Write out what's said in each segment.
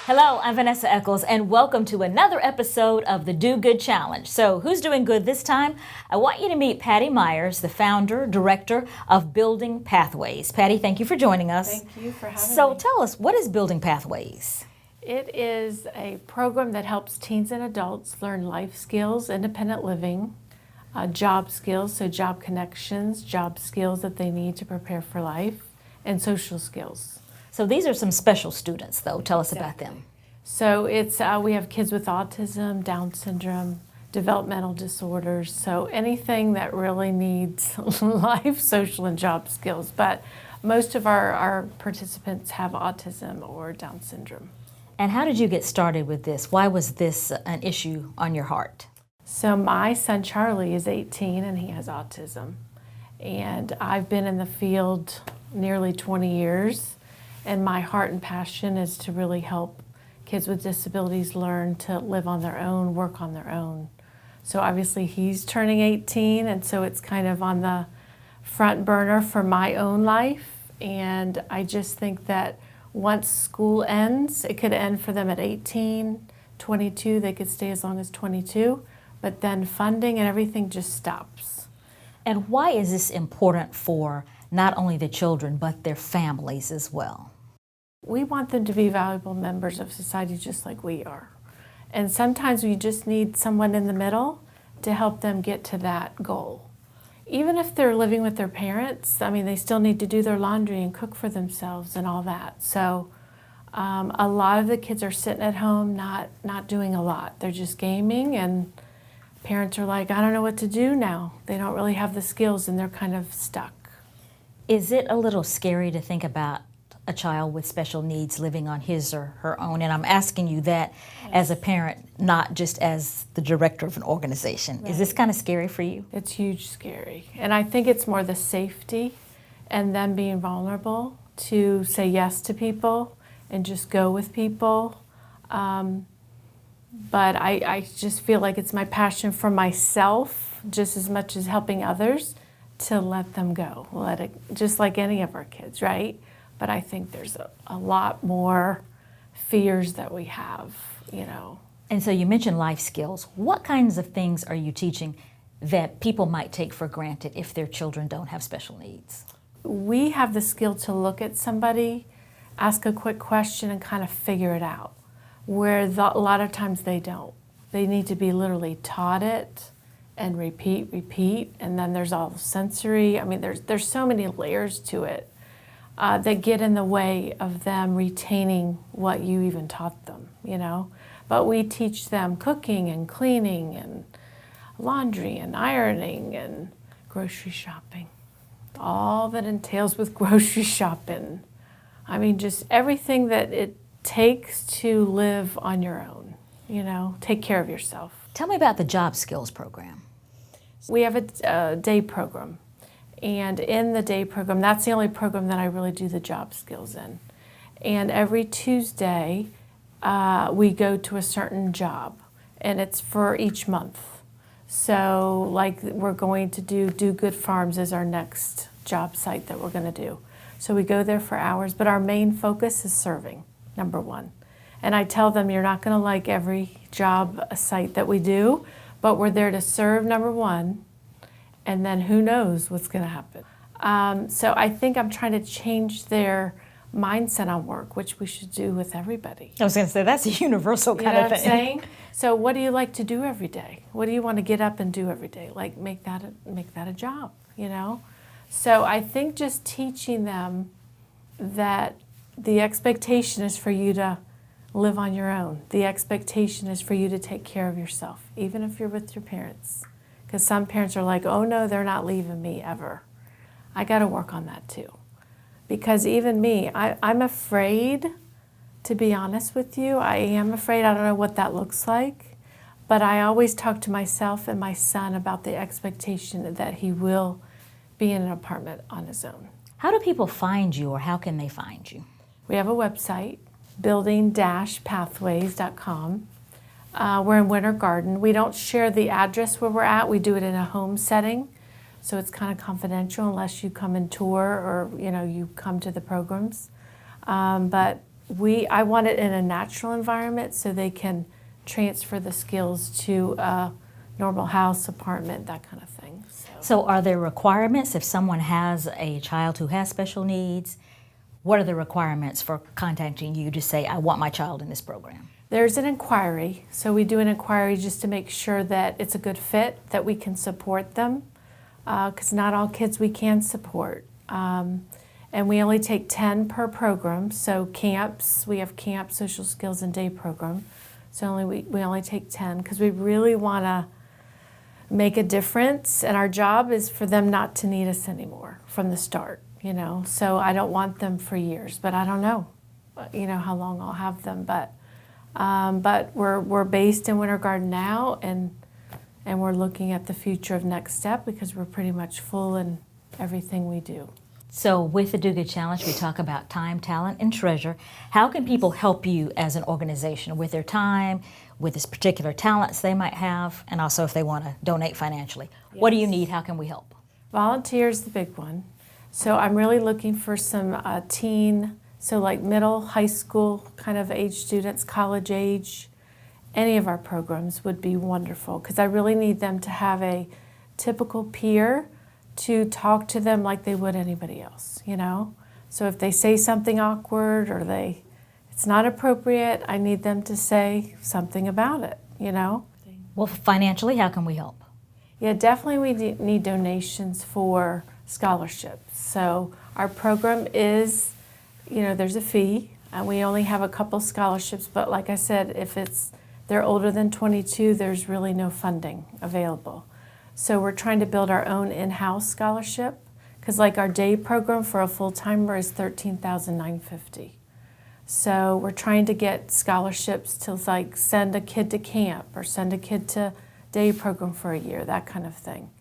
Hello, I'm Vanessa Eccles, and welcome to another episode of the Do Good Challenge. So, who's doing good this time? I want you to meet Patty Myers, the founder, director of Building Pathways. Patty, thank you for joining us. Thank you for having me. So, tell us, what is Building Pathways? It is a program that helps teens and adults learn life skills, independent living, job skills, so job connections, job skills that they need to prepare for life, and social skills. So, these are some special students, though. Tell us about them. So it's we have kids with autism, Down syndrome, developmental disorders, so anything that really needs life, social, and job skills. But most of our participants have autism or Down syndrome. And how did you get started with this? Why was this an issue on your heart? So my son Charlie is 18 and he has autism. And I've been in the field nearly 20 years. And my heart and passion is to really help kids with disabilities learn to live on their own, work on their own. So obviously he's turning 18, and so it's kind of on the front burner for my own life. And I just think that once school ends, it could end for them at 18, 22, they could stay as long as 22, but then funding and everything just stops. And why is this important for not only the children, but their families as well? We want them to be valuable members of society just like we are. And sometimes we just need someone in the middle to help them get to that goal. Even if they're living with their parents, I mean, they still need to do their laundry and cook for themselves and all that. So a lot of the kids are sitting at home not doing a lot. They're just gaming, and parents are like, I don't know what to do now. They don't really have the skills and they're kind of stuck. Is it a little scary to think about a child with special needs living on his or her own? And I'm asking you that as a parent, not just as the director of an organization. Right. Is this kind of scary for you? It's huge scary. And I think it's more the safety and them being vulnerable to say yes to people and just go with people. But I just feel like it's my passion for myself, just as much as helping others, to let them go. Let it, just like any of our kids, right? But I think there's a lot more fears that we have, you know. And so you mentioned life skills. What kinds of things are you teaching that people might take for granted if their children don't have special needs? We have the skill to look at somebody, ask a quick question, and kind of figure it out, where a lot of times they don't. They need to be literally taught it and repeat, and then there's all the sensory. I mean, there's so many layers to it. That get in the way of them retaining what you even taught them, you know. But we teach them cooking and cleaning and laundry and ironing and grocery shopping. All that entails with grocery shopping. I mean, just everything that it takes to live on your own, you know, take care of yourself. Tell me about the job skills program. We have a day program. And in the day program, that's the only program that I really do the job skills in. And every Tuesday, we go to a certain job, and it's for each month. So like we're going to do Good Farms as our next job site that we're gonna do. So we go there for hours, but our main focus is serving, number one. And I tell them, you're not gonna like every job site that we do, but we're there to serve, number one, and then who knows what's going to happen. So I think I'm trying to change their mindset on work, which we should do with everybody. I was going to say, that's a universal kind of thing. What I'm saying? So what do you like to do every day? What do you want to get up and do every day? Like make that a job, you know? So I think just teaching them that the expectation is for you to live on your own. The expectation is for you to take care of yourself, even if you're with your parents. Because some parents are like, oh no, they're not leaving me ever. I got to work on that too. Because even me, I'm afraid, to be honest with you. I am afraid. I don't know what that looks like. But I always talk to myself and my son about the expectation that he will be in an apartment on his own. How do people find you, or how can they find you? We have a website, building-pathways.com. We're in Winter Garden. We don't share the address where we're at. We do it in a home setting, so it's kind of confidential unless you come and tour or you come to the programs. But I want it in a natural environment so they can transfer the skills to a normal house, apartment, that kind of thing. So are there requirements if someone has a child who has special needs? What are the requirements for contacting you to say, I want my child in this program? There's an inquiry. So we do an inquiry just to make sure that it's a good fit, that we can support them, because not all kids we can support. And we only take 10 per program. So camps, we have camp, social skills, and day program. So we only take 10 because we really want to make a difference. And our job is for them not to need us anymore from the start, So I don't want them for years, but I don't know, how long I'll have them. But we're based in Winter Garden now, and we're looking at the future of Next Step because we're pretty much full in everything we do. So with the Do Good Challenge, we talk about time, talent, and treasure. How can people help you as an organization with their time, with this particular talents they might have, and also if they want to donate financially? Yes. What do you need? How can we help? Volunteers, the big one. So I'm really looking for some teen, so like middle, high school kind of age students, college age. Any of our programs would be wonderful because I really need them to have a typical peer to talk to them like they would anybody else, So if they say something awkward or it's not appropriate, I need them to say something about it, Well, financially, how can we help? Yeah, definitely we need donations for scholarships. So our program is, there's a fee, and we only have a couple scholarships, but like I said, if they're older than 22, there's really no funding available. So we're trying to build our own in-house scholarship because like our day program for a full-timer is $13,950. So we're trying to get scholarships to like send a kid to camp or send a kid to day program for a year, that kind of thing.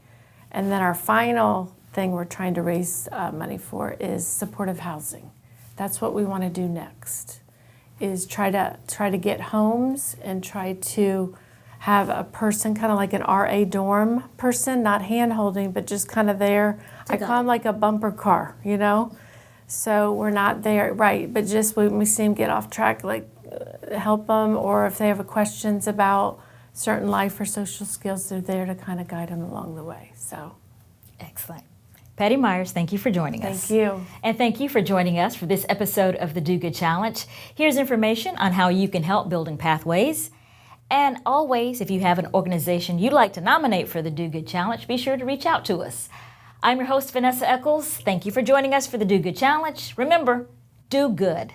And then our final thing we're trying to raise money for is supportive housing. That's what we want to do next, is try to get homes and try to have a person, kind of like an RA dorm person, not hand-holding, but just kind of there. I call them like a bumper car, So we're not there, right, but just when we see them get off track, like help them, or if they have questions about certain life or social skills, they're there to kind of guide them along the way, so. Excellent. Patty Myers, thank you for joining us. Thank you. And thank you for joining us for this episode of the Do Good Challenge. Here's information on how you can help Building Pathways. And always, if you have an organization you'd like to nominate for the Do Good Challenge, be sure to reach out to us. I'm your host, Vanessa Eccles. Thank you for joining us for the Do Good Challenge. Remember, do good.